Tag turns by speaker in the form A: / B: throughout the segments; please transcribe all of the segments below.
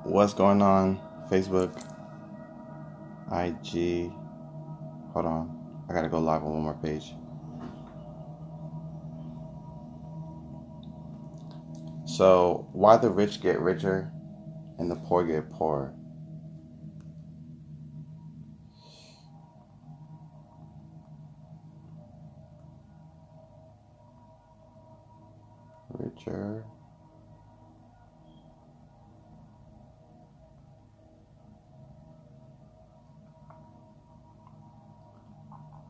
A: What's going on? Facebook, IG. Hold on. I gotta go live on one more page. So, why the rich get richer and the poor get poorer? Richer.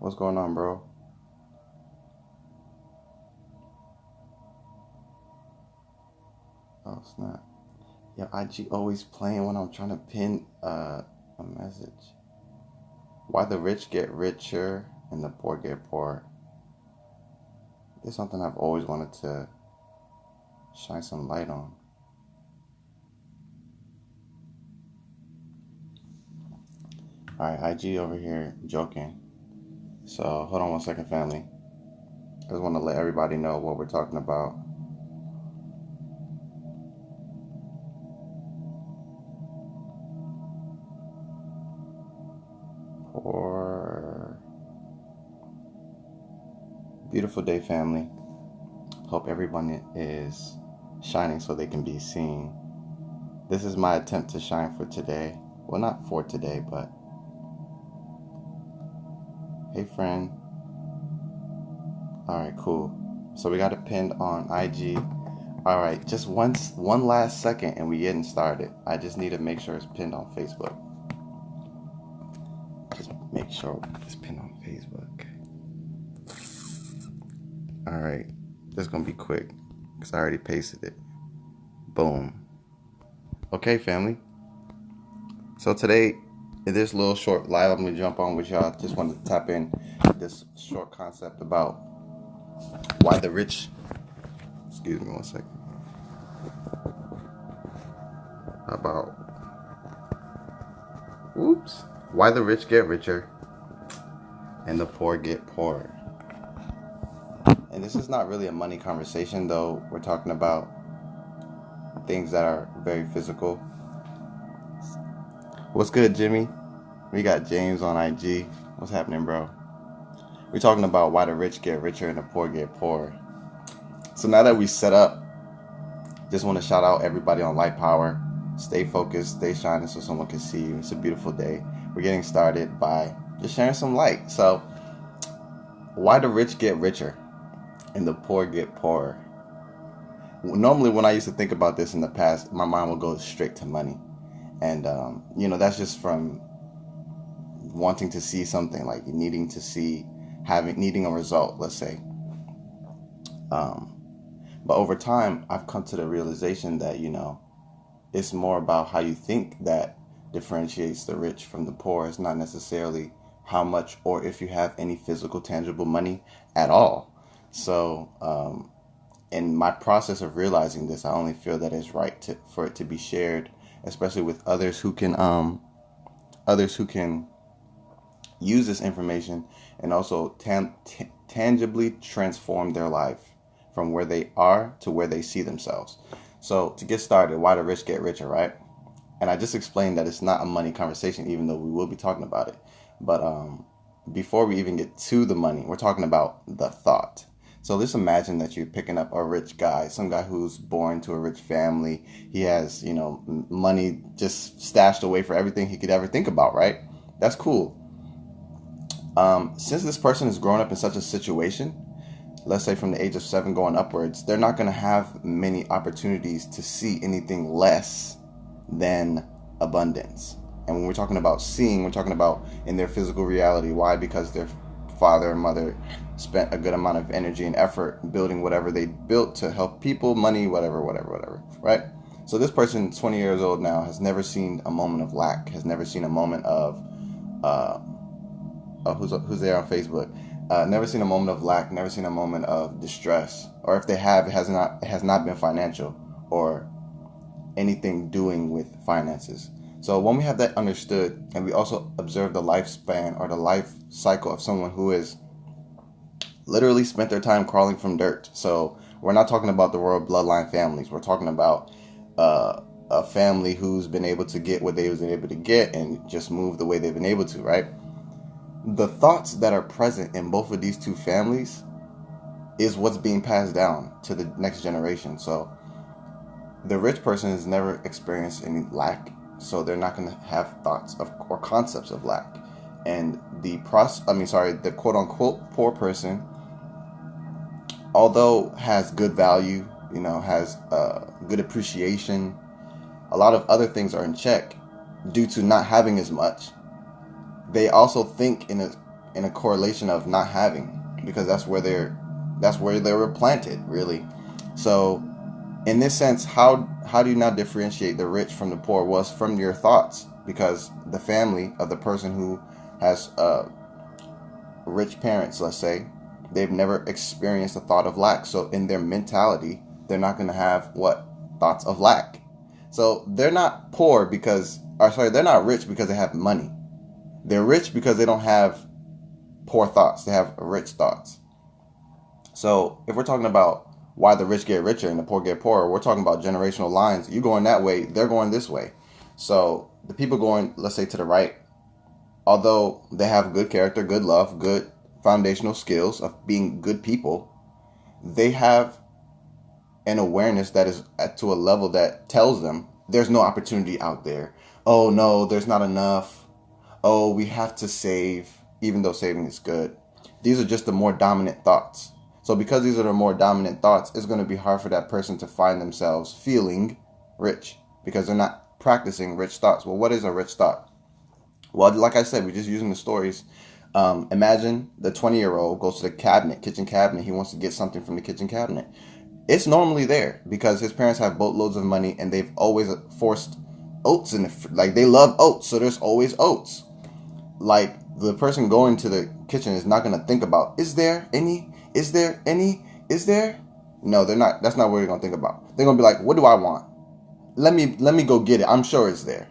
A: What's going on, bro? Oh, snap. Yeah, IG always playing when I'm trying to pin a message. Why the rich get richer and the poor get poorer? It's something I've always wanted to shine some light on. Alright, IG over here joking. So, hold on one second, family. I just want to let everybody know what we're talking about. Beautiful day, family. Hope everyone is shining so they can be seen. This is my attempt to shine for today. Well, not for today, but hey, friend. All right, cool. So we got it pinned on IG. All right, just one last second and we getting started. I just need to make sure it's pinned on Facebook. Just make sure it's pinned on Facebook. All right, this is gonna be quick because I already pasted it. Boom. Okay, family. So today, in this little short live, I'm gonna jump on with y'all. Just wanted to tap in this short concept about why the rich. Excuse me one second. About why the rich get richer and the poor get poorer. And this is not really a money conversation, though. We're talking about things that are very physical. What's good, Jimmy? We got James on IG. What's happening, bro? We're talking about why the rich get richer and the poor get poorer. So now that we set up, just want to shout out everybody on Light Power. Stay focused, stay shining so someone can see you. It's a beautiful day. We're getting started by just sharing some light. So, why the rich get richer and the poor get poorer? Normally, when I used to think about this in the past, my mind would go straight to money. And, that's just from wanting to see something, like needing to see, needing a result, let's say. But over time, I've come to the realization that, it's more about how you think that differentiates the rich from the poor. It's not necessarily how much or if you have any physical, tangible money at all. So, in my process of realizing this, I only feel that it's right for it to be shared, especially with others who can use this information and also tangibly transform their life from where they are to where they see themselves. So to get started, why the rich get richer, right? And I just explained that it's not a money conversation, even though we will be talking about it. But before we even get to the money, we're talking about the thought. So just imagine that you're picking up a rich guy, some guy who's born to a rich family. He has, money just stashed away for everything he could ever think about, right? That's cool. Since this person has grown up in such a situation, let's say from the age of 7 going upwards, they're not going to have many opportunities to see anything less than abundance. And when we're talking about seeing, we're talking about in their physical reality. Why? Because their father and mother spent a good amount of energy and effort building whatever they built to help people, money, whatever, right? So this person, 20 years old now, has never seen a moment of lack, has never seen a moment of, who's there on Facebook? Never seen a moment of lack, never seen a moment of distress. Or if they have, it has not been financial or anything doing with finances. So when we have that understood, and we also observe the lifespan or the life cycle of someone who has literally spent their time crawling from dirt. So we're not talking about the royal bloodline families. We're talking about a family who's been able to get what they was able to get and just move the way they've been able to, right? The thoughts that are present in both of these two families is what's being passed down to the next generation. So the rich person has never experienced any lack, so they're not going to have thoughts of or concepts of lack. And the quote unquote poor person, although has good value, has good appreciation, a lot of other things are in check due to not having as much. They also think in a correlation of not having, because that's where they were planted, really. So in this sense, how do you now differentiate the rich from the poor? Well, it's from your thoughts, because the family of the person who has rich parents, let's say, they've never experienced a thought of lack. So in their mentality, they're not going to have thoughts of lack. So they're not they're not rich because they have money. They're rich because they don't have poor thoughts. They have rich thoughts. So if we're talking about why the rich get richer and the poor get poorer, we're talking about generational lines. You going that way, they're going this way. So the people going, let's say, to the right, although they have good character, good love, good foundational skills of being good people, they have an awareness that is to a level that tells them there's no opportunity out there. Oh no, there's not enough. Oh, we have to save, even though saving is good. These are just the more dominant thoughts. So because these are the more dominant thoughts, it's going to be hard for that person to find themselves feeling rich because they're not practicing rich thoughts. Well, what is a rich thought? Well, like I said, we're just using the stories. Imagine the 20-year-old goes to the kitchen cabinet. He wants to get something from the kitchen cabinet. It's normally there because his parents have boatloads of money and they've always forced oats in they love oats. So there's always oats. Like the person going to the kitchen is not going to think about, is there any? No, they're not. That's not what they're going to think about. They're going to be like, what do I want? Let me go get it. I'm sure it's there.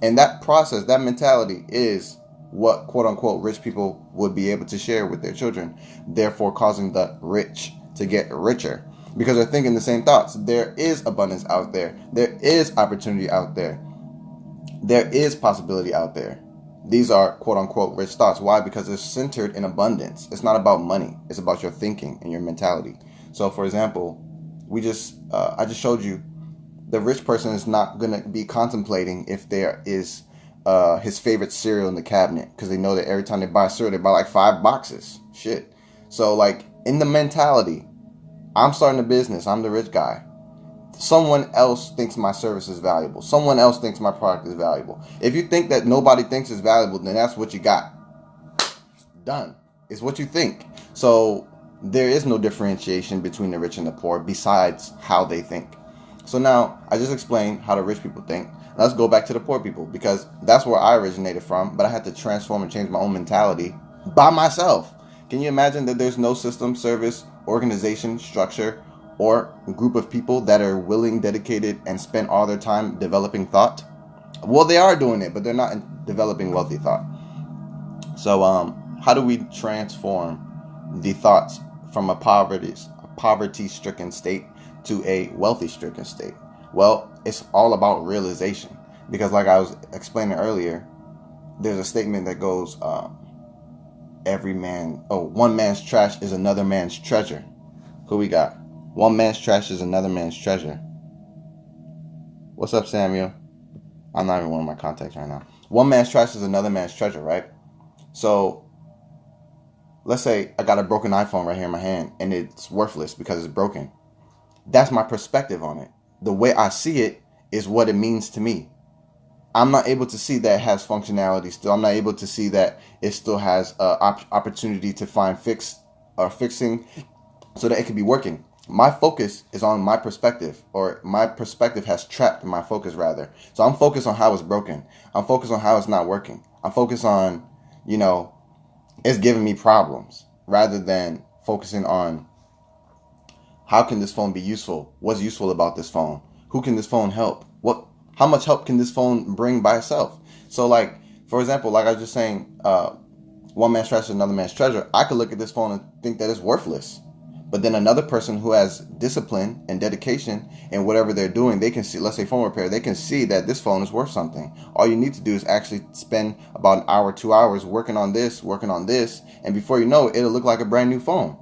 A: And that process, that mentality is what quote unquote rich people would be able to share with their children, therefore causing the rich to get richer because they're thinking the same thoughts. There is abundance out there. There is opportunity out there. There is possibility out there. These are quote unquote rich thoughts. Why? Because they're centered in abundance. It's not about money. It's about your thinking and your mentality. So for example, I just showed you the rich person is not going to be contemplating if there is his favorite cereal in the cabinet because they know that every time they buy cereal, they buy like 5 boxes. Shit. So like in the mentality, I'm starting a business. I'm the rich guy. Someone else thinks my service is valuable. Someone else thinks my product is valuable. If you think that nobody thinks it's valuable, then that's what you got. Done. It's what you think. So there is no differentiation between the rich and the poor besides how they think. So now I just explained how the rich people think. Let's go back to the poor people because that's where I originated from, but I had to transform and change my own mentality by myself. Can you imagine that there's no system, service, organization, structure, or a group of people that are willing, dedicated, and spend all their time developing thought? Well, they are doing it, but they're not developing wealthy thought. So how do we transform the thoughts from a poverty-stricken state to a wealthy-stricken state? Well, it's all about realization. Because like I was explaining earlier, there's a statement that goes, one man's trash is another man's treasure. Who we got? One man's trash is another man's treasure. What's up, Samuel? I'm not even one of my contacts right now. One man's trash is another man's treasure, right? So let's say I got a broken iPhone right here in my hand and it's worthless because it's broken. That's my perspective on it. The way I see it is what it means to me. I'm not able to see that it has functionality still. I'm not able to see that it still has opportunity to find fixing so that it can be working. My focus is on my perspective, or my perspective has trapped my focus rather. So I'm focused on how it's broken. I'm focused on how it's not working. I'm focused on, it's giving me problems rather than focusing on how can this phone be useful? What's useful about this phone? Who can this phone help? How much help can this phone bring by itself? So like, for example, like I was just saying, one man's trash is another man's treasure. I could look at this phone and think that it's worthless. But then another person who has discipline and dedication in whatever they're doing, they can see, let's say phone repair, they can see that this phone is worth something. All you need to do is actually spend about an hour, 2 hours working on this, and before you know it, it'll look like a brand new phone.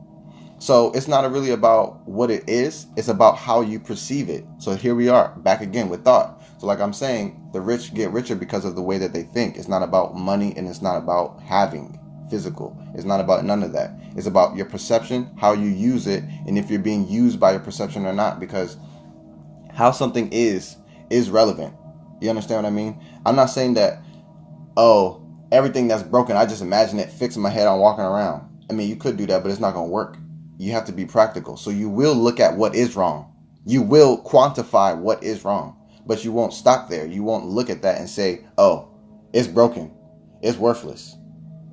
A: So it's not really about what it is, it's about how you perceive it. So here we are, back again with thought. So like I'm saying, the rich get richer because of the way that they think. It's not about money, and it's not about having physical. It's not about none of that. It's about your perception, how you use it, and if you're being used by your perception or not, because how something is relevant. You understand what I mean? I'm not saying that, oh, everything that's broken, I just imagine it fixing my head on walking around. I mean, you could do that, but it's not going to work. You have to be practical. So you will look at what is wrong. You will quantify what is wrong, but you won't stop there. You won't look at that and say, oh, it's broken, it's worthless.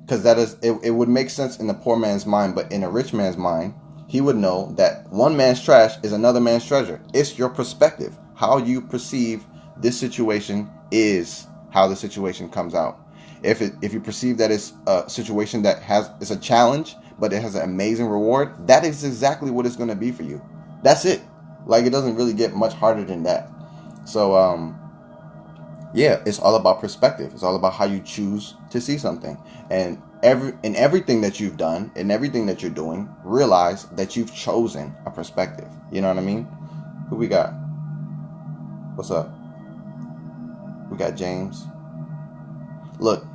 A: Because that is, it would make sense in the poor man's mind, but in a rich man's mind, he would know that one man's trash is another man's treasure. It's your perspective. How you perceive this situation is how the situation comes out. If you perceive that it's a situation that it's a challenge, but it has an amazing reward, that is exactly what it's going to be for you. That's it. Like, it doesn't really get much harder than that. So, yeah, it's all about perspective. It's all about how you choose to see something. And in everything that you've done, in everything that you're doing, realize that you've chosen a perspective. You know what I mean? Who we got? What's up? We got James. Look,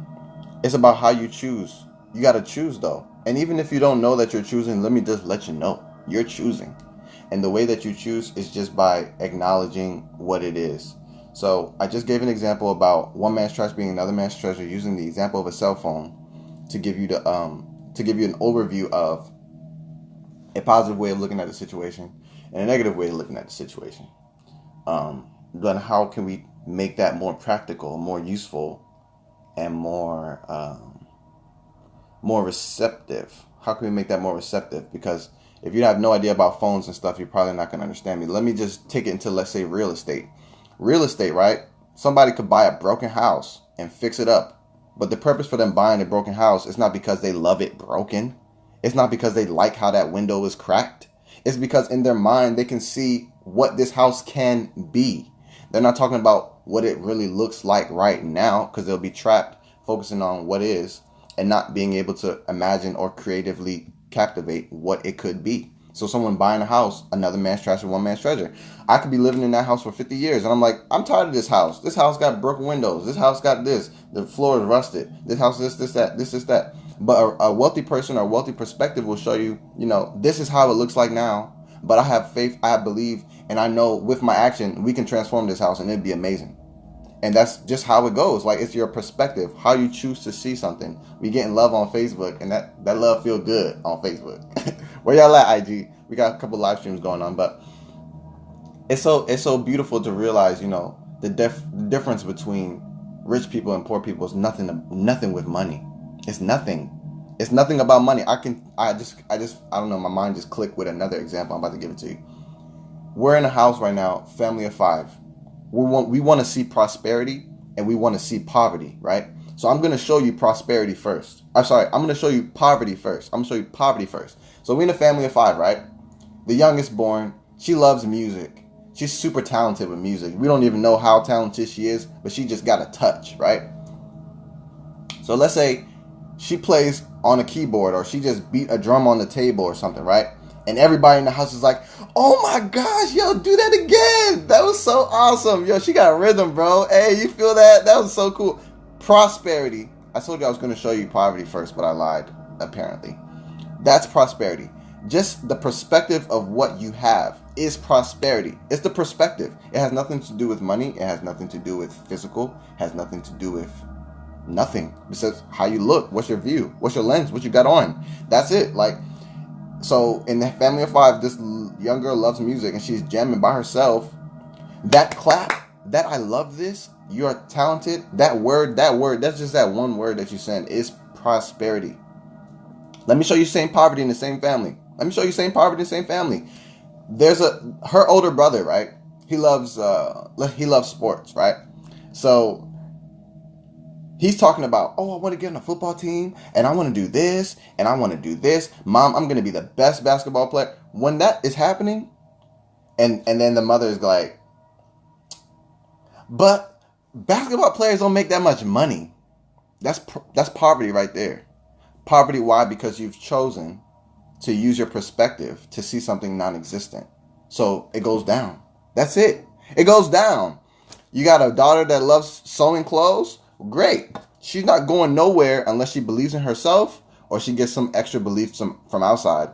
A: it's about how you choose. You got to choose, though. And even if you don't know that you're choosing, let me just let you know. You're choosing. And the way that you choose is just by acknowledging what it is. So I just gave an example about one man's trash being another man's treasure, using the example of a cell phone to give you an overview of a positive way of looking at the situation and a negative way of looking at the situation. Then how can we make that more practical, more useful, and more receptive? How can we make that more receptive? Because if you have no idea about phones and stuff, you're probably not going to understand me. Let me just take it into, let's say, real estate. Real estate, right? Somebody could buy a broken house and fix it up. But the purpose for them buying a broken house is not because they love it broken. It's not because they like how that window is cracked. It's because in their mind, they can see what this house can be. They're not talking about what it really looks like right now, because they'll be trapped focusing on what is and not being able to imagine or creatively captivate what it could be. So someone buying a house, another man's trash and one man's treasure. I could be living in that house for 50 years and I'm like, I'm tired of this house. This house got broken windows. This house got this. The floor is rusted. This house is this, that. But a wealthy person or a wealthy perspective will show you, this is how it looks like now. But I have faith, I believe, and I know with my action, we can transform this house and it'd be amazing. And that's just how it goes. Like, it's your perspective, how you choose to see something. We getting love on Facebook, and that love feel good on Facebook. Where y'all at, IG? We got a couple live streams going on, but it's so beautiful to realize, the difference between rich people and poor people is nothing with money. It's nothing. It's nothing about money. I don't know. My mind just clicked with another example. I'm about to give it to you. We're in a house right now, family of 5. We want to see prosperity and we want to see poverty, right? So I'm going to show you prosperity first. I'm going to show you poverty first. I'm going to show you poverty first. So we're in a family of 5, right? The youngest born, she loves music. She's super talented with music. We don't even know how talented she is, but she just got a touch, right? So let's say she plays on a keyboard or she just beat a drum on the table or something, right? And everybody in the house is like, oh my gosh, yo, do that again. That was so awesome. Yo, she got rhythm, bro. Hey, you feel that? That was so cool. Prosperity. I told you I was going to show you poverty first, but I lied, apparently. That's prosperity. Just the perspective of what you have is prosperity. It's the perspective. It has nothing to do with money. It has nothing to do with physical. It has nothing to do with nothing. Besides how you look. What's your view? What's your lens? What you got on? That's it. So in the family of 5, this young girl loves music and she's jamming by herself. That clap, that I love this, you're talented, that word, that's just that one word that you send, is prosperity. Let me show you same poverty in the same family. There's her older brother, right? He loves sports, right? So He's talking about, oh, I want to get on a football team and I want to do this and I want to do this. Mom, I'm going to be the best basketball player. When that is happening, and then the mother is like, but basketball players don't make that much money. That's poverty right there. Poverty, why? Because you've chosen to use your perspective to see something non-existent. So it goes down. That's it. It goes down. You got a daughter that loves sewing clothes? Great. She's not going nowhere unless she believes in herself or she gets some extra beliefs from outside.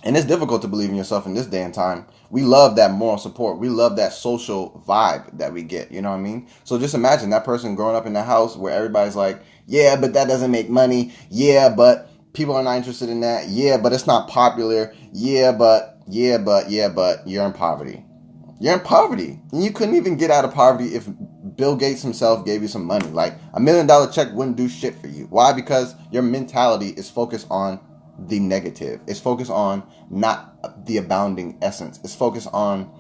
A: And it's difficult to believe in yourself in this day and time. We love that moral support. We love that social vibe that we get. You know what I mean? So just imagine that person growing up in a house where everybody's like, yeah, but that doesn't make money. Yeah, but people are not interested in that. Yeah, but it's not popular. Yeah, but you're in poverty. You're in poverty. And you couldn't even get out of poverty if Bill Gates himself gave you some money. Like $1 million check wouldn't do shit for you. Why? Because your mentality is focused on the negative. It's focused on not the abounding essence. It's focused on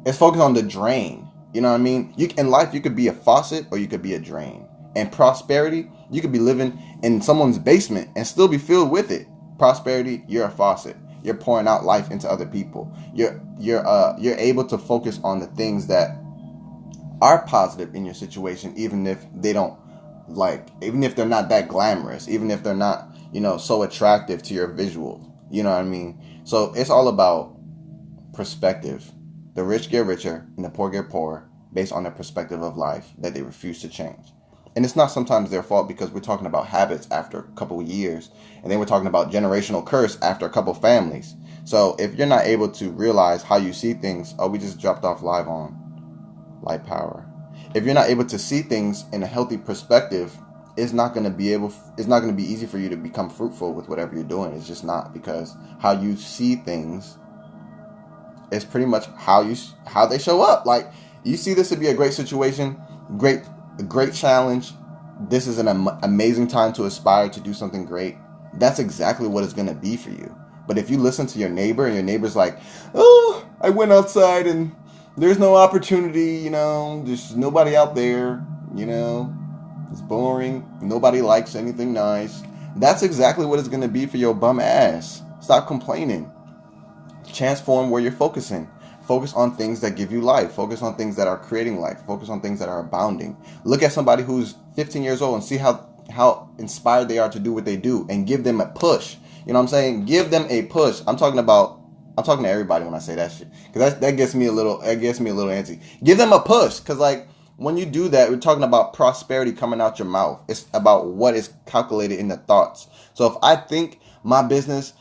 A: the drain. You know what I mean? In life, you could be a faucet or you could be a drain. And prosperity, you could be living in someone's basement and still be filled with it. Prosperity, you're a faucet. You're pouring out life into other people. You're able to focus on the things that are positive in your situation, even if they don't even if they're not that glamorous, even if they're not, so attractive to your visual. You know what I mean? So it's all about perspective. The rich get richer and the poor get poorer based on their perspective of life that they refuse to change. And it's not sometimes their fault, because we're talking about habits after a couple of years, and then we're talking about generational curse after a couple of families. So if you're not able to realize how you see things, we just dropped off live on Light Power. If you're not able to see things in a healthy perspective, it's not going to be easy for you to become fruitful with whatever you're doing. It's just not, because how you see things is pretty much how they show up. Like, you see this to be a great situation, a great challenge. This is an amazing time to aspire to do something great. That's exactly what it's going to be for you. But if you listen to your neighbor and your neighbor's like, oh, I went outside and there's no opportunity, there's nobody out there, it's boring. Nobody likes anything nice. That's exactly what it's going to be for your bum ass. Stop complaining. Transform where you're focusing. Focus on things that give you life. Focus on things that are creating life. Focus on things that are abounding. Look at somebody who's 15 years old and see how inspired they are to do what they do, and give them a push. You know what I'm saying? Give them a push. I'm talking to everybody when I say that shit, because that gets me a little antsy. Give them a push, because when you do that, we're talking about prosperity coming out your mouth. It's about what is calculated in the thoughts. So if I think my business,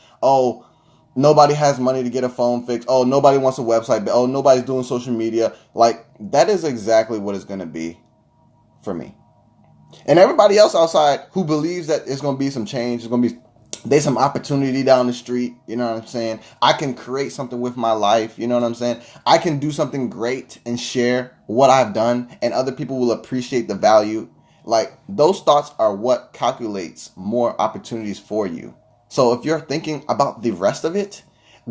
A: nobody has money to get a phone fixed, nobody wants a website, nobody's doing social media, that is exactly what it's going to be for me. And everybody else outside who believes that it's going to be some change, there's some opportunity down the street, you know what I'm saying? I can create something with my life, you know what I'm saying? I can do something great and share what I've done, and other people will appreciate the value. Those thoughts are what calculates more opportunities for you. So if you're thinking about the rest of it,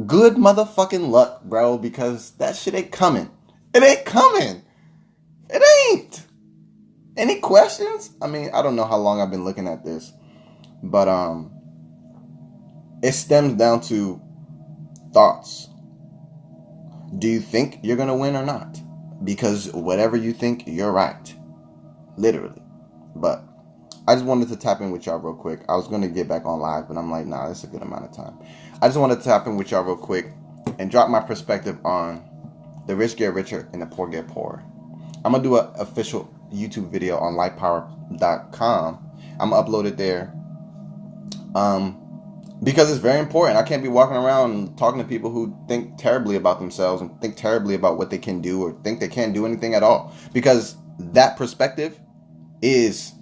A: good motherfucking luck, bro, because that shit ain't coming. It ain't coming. It ain't. Any questions? I don't know how long I've been looking at this, but it stems down to thoughts. Do you think you're going to win or not? Because whatever you think, you're right. Literally. But I just wanted to tap in with y'all real quick. I was going to get back on live, but I'm like, nah, that's a good amount of time. I just wanted to tap in with y'all real quick and drop my perspective on the rich get richer and the poor get poorer. I'm going to do an official YouTube video on lightpower.com. I'm going to upload it there. Because it's very important. I can't be walking around and talking to people who think terribly about themselves and think terribly about what they can do, or think they can't do anything at all. Because that perspective is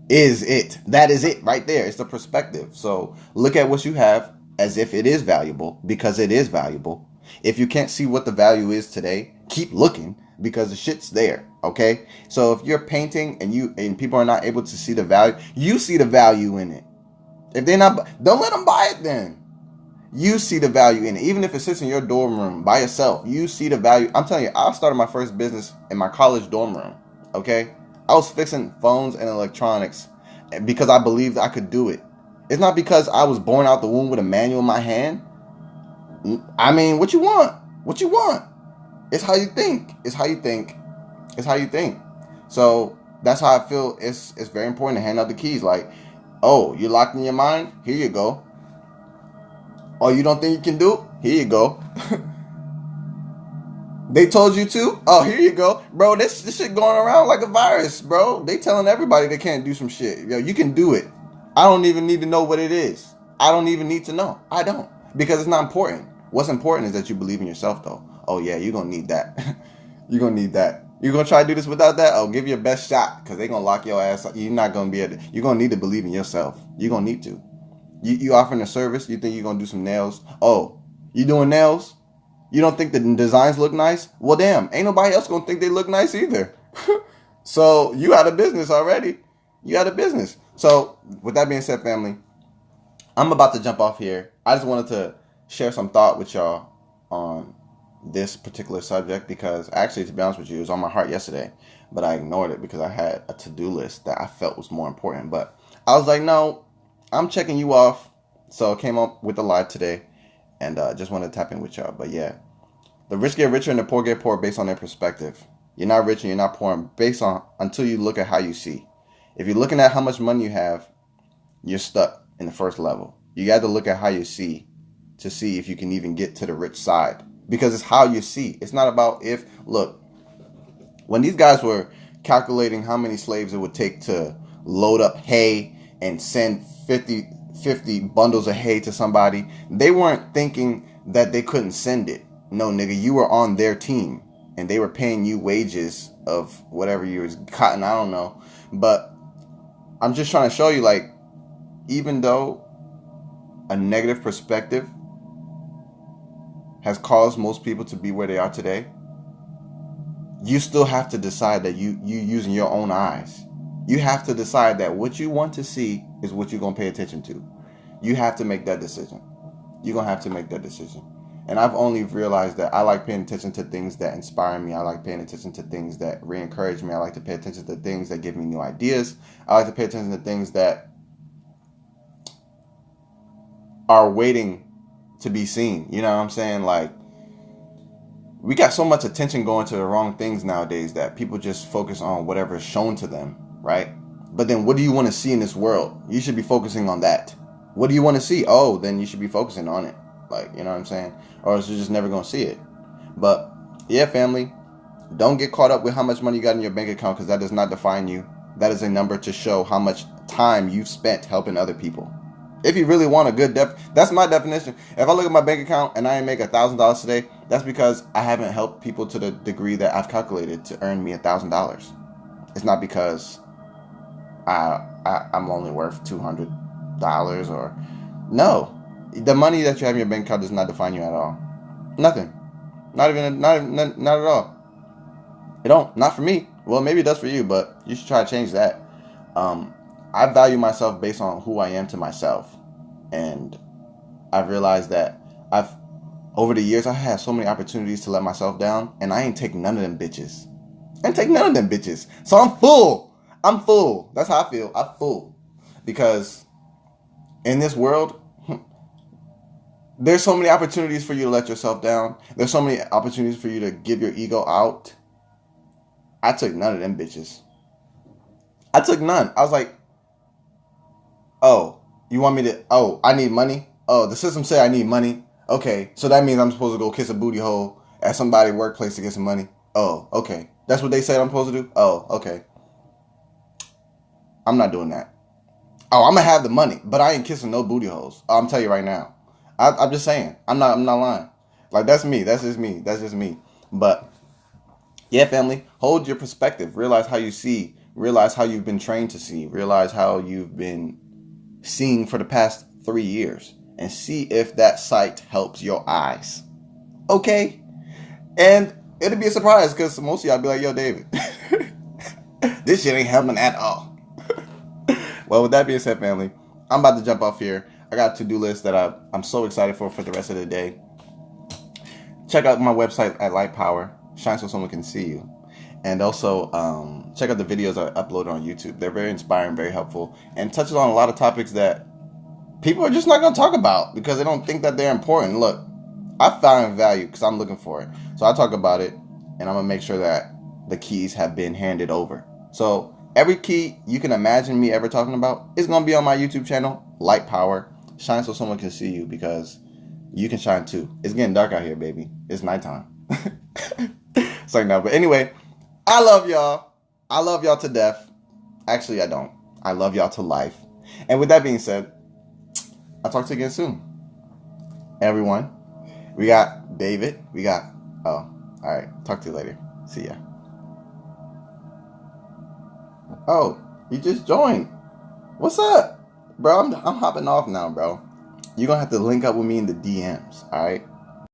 A: it. That is it right there. It's the perspective. So look at what you have as if it is valuable, because it is valuable. If you can't see what the value is today, keep looking, because the shit's there. Okay? So if you're painting and people are not able to see the value, you see the value in it. If they're not, don't let them buy it then. You see the value in it. Even if it sits in your dorm room by yourself, you see the value. I'm telling you, I started my first business in my college dorm room. Okay? I was fixing phones and electronics because I believed I could do it. It's not because I was born out the womb with a manual in my hand. I mean, what you want? What you want? It's how you think. It's how you think. It's how you think. So that's how I feel. It's very important to hand out the keys. Like, oh, you're locked in your mind? Here you go. Oh, you don't think you can do it? Here you go. They told you to? Oh, here you go. Bro, this shit going around like a virus, bro. They telling everybody they can't do some shit. Yo, you can do it. I don't even need to know what it is. I don't even need to know. I don't. Because it's not important. What's important is that you believe in yourself, though. Oh, yeah, you're going to need that. You're going to need that. You're going to try to do this without that? Oh, give your best shot. Because they're going to lock your ass up. You're not going to be able to. You're going to need to believe in yourself. You're going to need to. You offering a service. You think you're going to do some nails. Oh, you doing nails? You don't think the designs look nice? Well, damn, ain't nobody else gonna think they look nice either. So you out of business already. You out of business. So with that being said, family, I'm about to jump off here. I just wanted to share some thought with y'all on this particular subject because actually, to be honest with you, it was on my heart yesterday, but I ignored it because I had a to-do list that I felt was more important. But I was like, no, I'm checking you off. So I came up with a live today. And just want to tap in with y'all. But yeah, the rich get richer and the poor get poor based on their perspective. You're not rich and you're not poor based on until you look at how you see. If you're looking at how much money you have, you're stuck in the first level. You got to look at how you see to see if you can even get to the rich side. Because it's how you see. It's not about if. Look, when these guys were calculating how many slaves it would take to load up hay and send 50 bundles of hay to somebody, they weren't thinking that they couldn't send it. No, nigga, you were on their team and they were paying you wages of whatever you was cotton, I don't know. But I'm just trying to show you, like, even though a negative perspective has caused most people to be where they are today, you still have to decide that you using your own eyes. You have to decide that what you want to see is what you're going to pay attention to. You have to make that decision. You're going to have to make that decision. And I've only realized that I like paying attention to things that inspire me. I like paying attention to things that re-encourage me. I like to pay attention to things that give me new ideas. I like to pay attention to things that are waiting to be seen. You know what I'm saying? Like, we got so much attention going to the wrong things nowadays that people just focus on whatever is shown to them, right? But then what do you want to see in this world? You should be focusing on that. What do you want to see? Oh, then you should be focusing on it. Like, you know what I'm saying? Or else you're just never going to see it. But yeah, family, don't get caught up with how much money you got in your bank account, because that does not define you. That is a number to show how much time you've spent helping other people. If you really want a good that's my definition. If I look at my bank account and I ain't make $1,000 today, that's because I haven't helped people to the degree that I've calculated to earn me $1,000. It's not because I'm only worth $200 or no. The money that you have in your bank account does not define you at all. Nothing. Not at all. It don't. Not for me. Well, maybe it does for you, but you should try to change that. I value myself based on who I am to myself. And I've realized that over the years, I had so many opportunities to let myself down, and I ain't take none of them bitches. So I'm full. That's how I feel. I'm full. Because in this world, there's so many opportunities for you to let yourself down. There's so many opportunities for you to give your ego out. I took none of them bitches. I took none. I was like, oh, you want me to, I need money? Oh, the system said I need money. Okay, so that means I'm supposed to go kiss a booty hole at somebody's workplace to get some money. Oh, okay. That's what they said I'm supposed to do? Oh, okay. I'm not doing that. Oh, I'm going to have the money, but I ain't kissing no booty holes. I'm telling you right now. I'm just saying. I'm not lying. Like, that's me. That's just me. But, yeah, family, hold your perspective. Realize how you see. Realize how you've been trained to see. Realize how you've been seeing for the past 3 years. And see if that sight helps your eyes. Okay? And it'll be a surprise, because most of y'all be like, yo, David, this shit ain't helping at all. Well, with that being said, family, I'm about to jump off here. I got a to-do list that I'm so excited for the rest of the day. Check out my website at Light Power. Shine so someone can see you. And also, check out the videos I upload on YouTube. They're very inspiring, very helpful, and touches on a lot of topics that people are just not going to talk about because they don't think that they're important. Look, I find value because I'm looking for it. So I talk about it, and I'm going to make sure that the keys have been handed over. So every key you can imagine me ever talking about is going to be on my YouTube channel, Light Power. Shine so someone can see you, because you can shine too. It's getting dark out here, baby. It's nighttime. It's like that. But anyway, I love y'all. I love y'all to death. Actually, I don't. I love y'all to life. And with that being said, I'll talk to you again soon. Everyone, we got David. All right. Talk to you later. See ya. Oh, you just joined. What's up? Bro, I'm hopping off now, bro. You're going to have to link up with me in the DMs, all right?